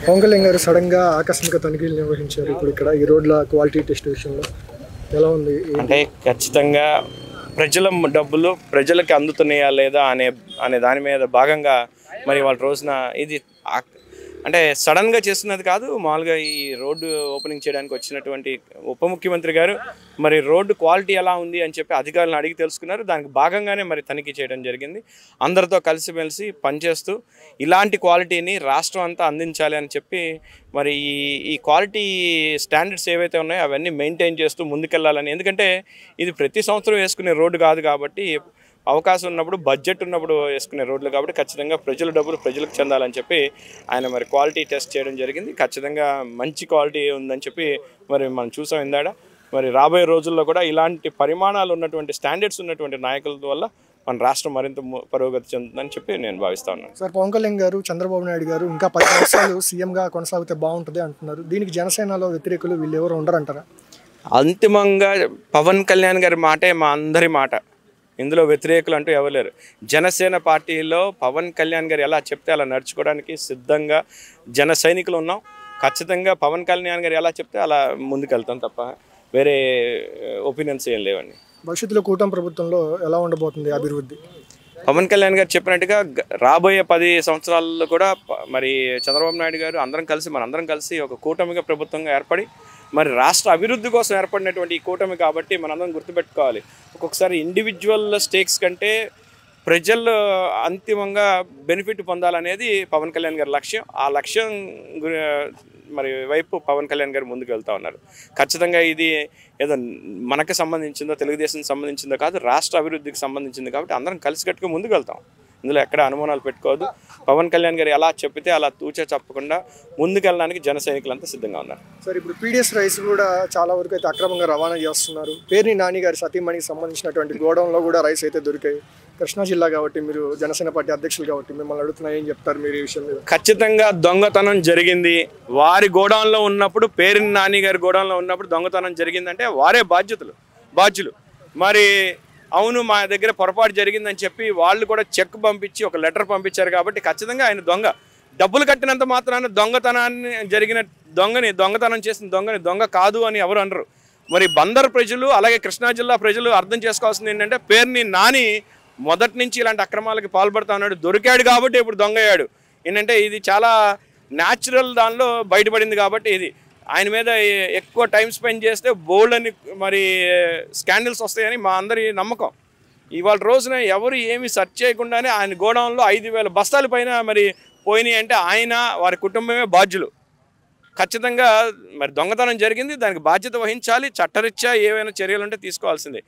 పవన్ కళ్యాణ్ గారు సడన్గా ఆకస్మిక తనిఖీలు నిర్వహించారు. ఇప్పుడు ఇక్కడ ఈ రోడ్ల క్వాలిటీ టెస్ట్ విషయంలో ఎలా ఉంది? అంటే ఖచ్చితంగా ప్రజల డబ్బులు ప్రజలకు అందుతున్నాయా లేదా అనే అనే దాని మీద భాగంగా మరి వాళ్ళ రోజున ఇది అంటే సడన్గా చేస్తున్నది కాదు. మామూలుగా ఈ రోడ్డు ఓపెనింగ్ చేయడానికి వచ్చినటువంటి ఉప ముఖ్యమంత్రి గారు మరి రోడ్డు క్వాలిటీ ఎలా ఉంది అని చెప్పి అధికారులను అడిగి తెలుసుకున్నారు. దానికి భాగంగానే మరి తనిఖీ చేయడం జరిగింది. అందరితో కలిసిమెలిసి పనిచేస్తూ ఇలాంటి క్వాలిటీని రాష్ట్రం అంతా అందించాలి అని చెప్పి మరి ఈ క్వాలిటీ స్టాండర్డ్స్ ఏవైతే ఉన్నాయో అవన్నీ మెయింటైన్ చేస్తూ ముందుకెళ్ళాలని. ఎందుకంటే ఇది ప్రతి సంవత్సరం వేసుకునే రోడ్డు కాదు కాబట్టి, అవకాశం ఉన్నప్పుడు బడ్జెట్ ఉన్నప్పుడు వేసుకునే రోడ్లు కాబట్టి ఖచ్చితంగా ప్రజల డబ్బులు ప్రజలకు చెందాలని చెప్పి ఆయన మరి క్వాలిటీ టెస్ట్ చేయడం జరిగింది. ఖచ్చితంగా మంచి క్వాలిటీ ఉందని చెప్పి మరి మనం చూసాం ఇందాడ. మరి రాబోయే రోజుల్లో కూడా ఇలాంటి పరిమాణాలు ఉన్నటువంటి స్టాండర్డ్స్ ఉన్నటువంటి నాయకుల వల్ల మన రాష్ట్రం మరింత పురోగతి చెందుతుందని చెప్పి నేను భావిస్తా ఉన్నాను. సార్, పవన్ కళ్యాణ్ గారు చంద్రబాబు నాయుడు గారు ఇంకా 10 సంవత్సరాలు సీఎంగా కొనసాగితే బాగుంటుంది అంటున్నారు. దీనికి జనసేనలో వ్యతిరేకులు వీళ్ళు ఎవరు ఉండరంటారా? అంతిమంగా పవన్ కళ్యాణ్ గారి మాటే మా అందరి మాట. ఇందులో వ్యతిరేకులు అంటూ ఎవరు లేరు. జనసేన పార్టీలో పవన్ కళ్యాణ్ గారు ఎలా చెప్తే అలా నడుచుకోవడానికి సిద్ధంగా జన సైనికులు ఉన్నాం. ఖచ్చితంగా పవన్ కళ్యాణ్ గారు ఎలా చెప్తే అలా ముందుకెళ్తాం తప్ప వేరే ఒపీనియన్స్ ఏం లేవండి. భవిష్యత్తులో కూటమి ప్రభుత్వంలో ఎలా ఉండబోతుంది అభివృద్ధి? పవన్ కళ్యాణ్ గారు చెప్పినట్టుగా రాబోయే 10 సంవత్సరాల్లో కూడా మరి చంద్రబాబు నాయుడు గారు మనందరం కలిసి ఒక కూటమిగా ప్రభుత్వంగా ఏర్పడి మరి రాష్ట్ర అభివృద్ధి కోసం ఏర్పడినటువంటి ఈ కూటమి కాబట్టి మనందరం గుర్తుపెట్టుకోవాలి. ఒక్కొక్కసారి ఇండివిజువల్ స్టేక్స్ కంటే ప్రజలు అంతిమంగా బెనిఫిట్ పొందాలనేది పవన్ కళ్యాణ్ గారి లక్ష్యం. ఆ లక్ష్యం మరి వైపు పవన్ కళ్యాణ్ గారు ముందుకు వెళ్తూ ఉన్నారు. ఖచ్చితంగా ఇది ఏదో మనకు సంబంధించిందో తెలుగుదేశం సంబంధించిందో కాదు, రాష్ట్ర అభివృద్ధికి సంబంధించింది కాబట్టి అందరం కలిసికట్టుగా ముందుకు వెళ్తాం. ఇందులో ఎక్కడ అనుమానాలు పెట్టుకోవద్దు. పవన్ కళ్యాణ్ గారు ఎలా చెప్పితే అలా తూచా చెప్పకుండా ముందుకెళ్ళడానికి జన సైనికులంతా సిద్ధంగా ఉన్నారు. సార్, ఇప్పుడు పీడిఎస్ రైస్ కూడా చాలా వరకు అయితే అక్రమంగా రవాణా చేస్తున్నారు. పేర్ని నాని గారి సతీమణికి సంబంధించినటువంటి గోడౌన్లో కూడా రైస్ అయితే దొరికాయి. కృష్ణా జిల్లా కాబట్టి మీరు జనసేన పార్టీ అధ్యక్షులు కాబట్టి మిమ్మల్ని అడుగుతున్నా, ఏం చెప్తారు మీరు ఈ విషయం మీద? ఖచ్చితంగా దొంగతనం జరిగింది. వారి గోడౌన్లో ఉన్నప్పుడు, పేరుని నాని గారి గోడౌన్లో ఉన్నప్పుడు దొంగతనం జరిగిందంటే వారే బాధ్యులు. మరి అవును మా దగ్గర పొరపాటు జరిగిందని చెప్పి వాళ్ళు కూడా చెక్ పంపించి ఒక లెటర్ పంపించారు కాబట్టి ఖచ్చితంగా ఆయన డబ్బులు కట్టినంత మాత్రాన దొంగతనం చేసిన దొంగ కాదు అని ఎవరు అనరు. మరి బందర్ ప్రజలు అలాగే కృష్ణా జిల్లా ప్రజలు అర్థం చేసుకోవాల్సింది ఏంటంటే, పేరుని నాని మొదటి నుంచి ఇలాంటి అక్రమాలకి పాల్పడుతూ ఉన్నాడు, దొరికాడు కాబట్టి ఇప్పుడు దొంగ అయ్యాడు. ఏంటంటే ఇది చాలా న్యాచురల్ దానిలో బయటపడింది కాబట్టి ఇది ఆయన మీద ఎక్కువ టైం స్పెండ్ చేస్తే బోల్డ్ అని మరి స్కాండల్స్ వస్తాయని మా అందరి నమ్మకం. ఇవాళ రోజున ఎవరు ఏమి సెర్చ్ చేయకుండానే ఆయన గోడౌన్లో 5,000 బస్తాల పైన మరి పోయినాయి అంటే ఆయన వారి కుటుంబమే బాధ్యులు. ఖచ్చితంగా మరి దొంగతనం జరిగింది, దానికి బాధ్యత వహించాలి. చట్టరీత్యా ఏవైనా చర్యలు ఉంటే తీసుకోవాల్సిందే.